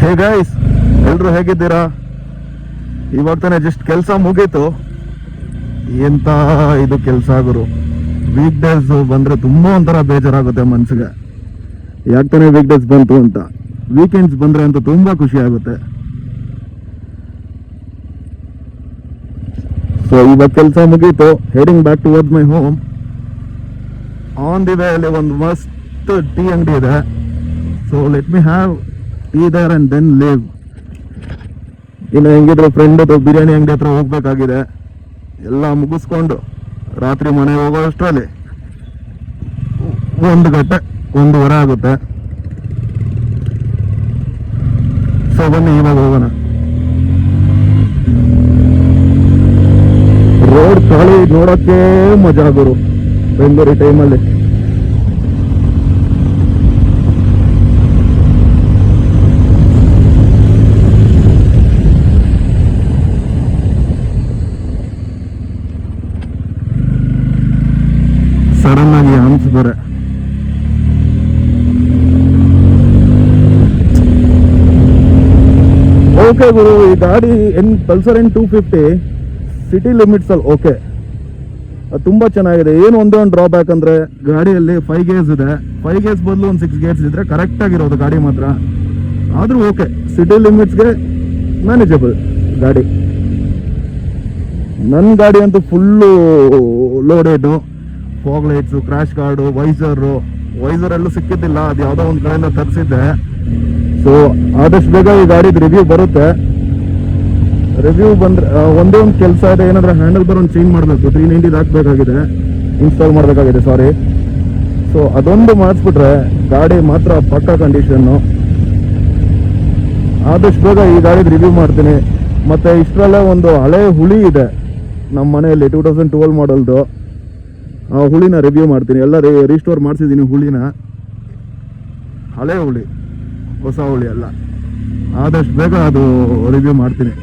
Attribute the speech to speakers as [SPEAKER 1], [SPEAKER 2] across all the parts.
[SPEAKER 1] Hey guys, ಎಲ್ರು ಹೇಗಿದ್ದೀರಾ? ಇವಾಗ ತಾನೇ ಜಸ್ಟ್ ಕೆಲಸ ಮುಗೀತು. ಎಂತ ಇದು ಕೆಲಸ ಗುರು. ವೀಕ್ ಡೇಸ್ ಬಂದ್ರೆ ತುಂಬಾ ಒಂಥರ ಬೇಜಾರಾಗುತ್ತೆ ಮನ್ಸಿಗೆ. ಯಾಕೆ ತಾನೇ ವೀಕ್ ಡೇಸ್ ಬಂತು ಅಂತ. ವೀಕೆಂಡ್ಸ್ ಬಂದ್ರೆ ಅಂತ ತುಂಬಾ ಖುಷಿ ಆಗುತ್ತೆ. ಸೊ ಇವಾಗ ಕೆಲಸ ಮುಗೀತು. Heading back towards my home. On the way ಅಲ್ಲಿ ಒಂದು ಮಸ್ತ್ ಟೀ ಅಂಗಡಿ ಇದೆ. So let me have tea there and then leave. ಇನ್ನು ಹೆಂಗಿದ್ರು ಫ್ರೆಂಡ್ ಬಿರಿಯಾನಿ ಅಂಗಡಿ ಹತ್ರ ಹೋಗ್ಬೇಕಾಗಿದೆ. ಎಲ್ಲ ಮುಗಿಸ್ಕೊಂಡು ರಾತ್ರಿ ಮನೆಗೆ ಹೋಗೋ ಅಷ್ಟರಲ್ಲಿ 1 ಗಂಟೆ 1:30 ಆಗುತ್ತೆ. ಸೊ ಬನ್ನಿ ಇವಾಗ ಹೋಗೋಣ. ರೋಡ್ ಖಾಲಿ ನೋಡೋಕ್ಕೆ ಮಜಾ ಗುರು ಬೆಂಗಳೂರು ಟೈಮಲ್ಲಿ. ಸಡನ್ ಆಗಿ ಹಂಪ್ಸ್ ಬೇರೆ. ಓಕೆ ಗುರು, ಈ ಗಾಡಿ ಪಲ್ಸರ್ N250 ಸಿಟಿ ಲಿಮಿಟ್ಸ್ ಅಲ್ಲಿ ಓಕೆ, ಅದು ತುಂಬಾ ಚೆನ್ನಾಗಿದೆ. ಏನು ಒಂದೇ ಒಂದು ಡ್ರಾಬ್ಯಾಕ್ ಅಂದ್ರೆ ಗಾಡಿಯಲ್ಲಿ 5 ಗೇರ್ಸ್ ಇದೆ. 5 ಗೇರ್ಸ್ ಬದಲು ಒಂದು 6 ಗೇರ್ಸ್ ಇದ್ರೆ ಕರೆಕ್ಟ್ ಆಗಿರೋದು ಗಾಡಿ ಮಾತ್ರ. ಆದ್ರೂ ಓಕೆ, ಸಿಟಿ ಲಿಮಿಟ್ಸ್ಗೆ ಮ್ಯಾನೇಜಬಲ್ ಗಾಡಿ. ನನ್ನ ಗಾಡಿ ಅಂತೂ full loaded. Fog lights, crash guard, visor ಎಲ್ಲೂ ಸಿಕ್ಕಿದ್ದಿಲ್ಲ. ಅದು ಯಾವುದೋ ಒಂದು ಕಡೆಯಿಂದ ತರಿಸಿದ್ದೆ. ಸೊ ಆದಷ್ಟು ಬೇಗ ಈ ಗಾಡಿದು ರಿವ್ಯೂ ಬರುತ್ತೆ. ರಿವ್ಯೂ ಬಂದ್ರೆ ಒಂದೇ ಒಂದು ಕೆಲಸ ಇದೆ. ಏನಾದ್ರೆ ಹ್ಯಾಂಡಲ್ ಬಾರ್ ಒಂದು ಚೇಂಜ್ ಮಾಡಬೇಕು. 390 ಹಾಕಬೇಕಾಗಿದೆ, ಇನ್ಸ್ಟಾಲ್ ಮಾಡಬೇಕಾಗಿದೆ ಸಾರಿ. ಸೊ ಅದೊಂದು ಮಾಡಿಸ್ಬಿಟ್ರೆ ಗಾಡಿ ಮಾತ್ರ ಪಕ್ಕಾ ಕಂಡೀಷನ್ನು. ಆದಷ್ಟು ಬೇಗ ಈ ಗಾಡಿದು ರಿವ್ಯೂ ಮಾಡ್ತೀನಿ. ಮತ್ತೆ ಇಷ್ಟರಲ್ಲೇ ಒಂದು ಹಳೆ ಹುಳಿ ಇದೆ ನಮ್ಮ ಮನೆಯಲ್ಲಿ, 2012 ಮಾಡಲ್ದು. ಆ ಹುಳಿನ ರಿವ್ಯೂ ಮಾಡ್ತೀನಿ. ಎಲ್ಲ ರೀಸ್ಟೋರ್ ಮಾಡಿಸಿದ್ದೀನಿ ಹುಳಿನ. ಹಳೆ ಹುಳಿ, ಹೊಸ ಹುಳಿ ಅಲ್ಲ. ಆದಷ್ಟು ಬೇಗ ಅದು ರಿವ್ಯೂ ಮಾಡ್ತೀನಿ.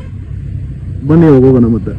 [SPEAKER 1] ಬನ್ನಿ ಹೋಗೋಣ ಮತ್ತೆ.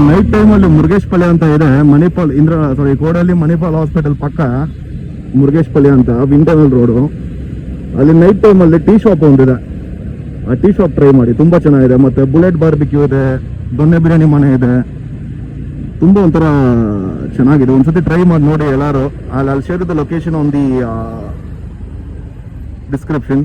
[SPEAKER 1] ನೈಟ್ ಟೈಮಲ್ಲಿ ಮುರುಗೇಶ್ ಪಾಳ್ಯ ಅಂತ ಇದೆ. ಮಣಿಪಾಲ್ ಕೋಡಲ್ಲಿ ಮಣಿಪಾಲ್ ಹಾಸ್ಪಿಟಲ್ ಪಕ್ಕ ಮುರುಗೇಶ್ ಪಾಳ್ಯ ಅಂತ, ವಿಂಟರ್ನಲ್ ರೋಡು. ಅಲ್ಲಿ ನೈಟ್ ಟೈಮಲ್ಲಿ ಟೀ ಶಾಪ್ ಒಂದಿದೆ. ಆ ಟೀ ಶಾಪ್ ಟ್ರೈ ಮಾಡಿ, ತುಂಬಾ ಚೆನ್ನಾಗಿದೆ. ಮತ್ತೆ ಬುಲೆಟ್ ಬಾರ್ಬಿಕ್ಯೂ ಇದೆ, ದೊನ್ನೆ ಬಿರಿಯಾನಿ ಮನೆ ಇದೆ. ತುಂಬಾ ಒಂಥರ ಚೆನ್ನಾಗಿದೆ. ಒಂದ್ಸತಿ ಟ್ರೈ ಮಾಡಿ ನೋಡಿ ಎಲ್ಲಾರು. I'll share the location on the description.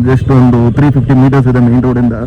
[SPEAKER 1] Just ಒಂದು 350 ಮೀಟರ್ಸ್ ಇದೆ ಮೇನ್ ರೋಡಿಂದ.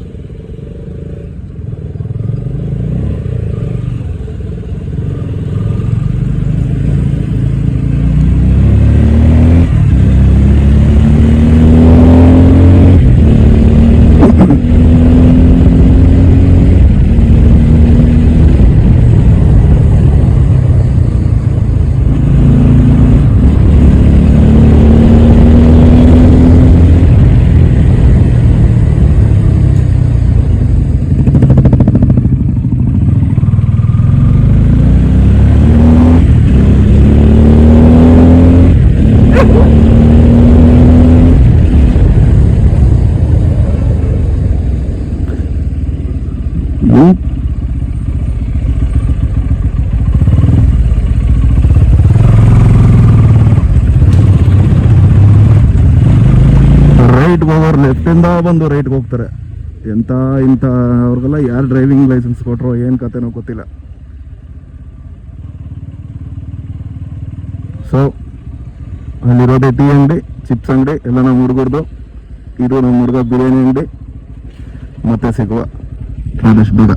[SPEAKER 1] ರೈಟ್ ಹೋಗೋರು ಲೆಫ್ಟ್ ಇಂದ ಬಂದು ರೈಟ್ಗೆ ಹೋಗ್ತಾರೆ. ಎಂತ ಅವ್ರಿಗೆಲ್ಲ ಯಾರು ಡ್ರೈವಿಂಗ್ ಲೈಸೆನ್ಸ್ ಕೊಟ್ರೋ ಏನ್ ಕತೆನೋ ಗೊತ್ತಿಲ್ಲ. ಸೊ ಅಲ್ಲಿರೋದೇ ಟೀ ಅಂಗಡಿ, ಚಿಪ್ಸ್ ಅಂಗಡಿ ಎಲ್ಲ ನಮ್ಮ ಹುಡುಗರ್ದು. ಇದು ನಮ್ಮ ಹುಡುಗ ಬಿರಿಯಾನಿ ಅಂಗಡಿ. ಮತ್ತೆ ಸಿಗುವ ಆದಷ್ಟು ಬೇಗ.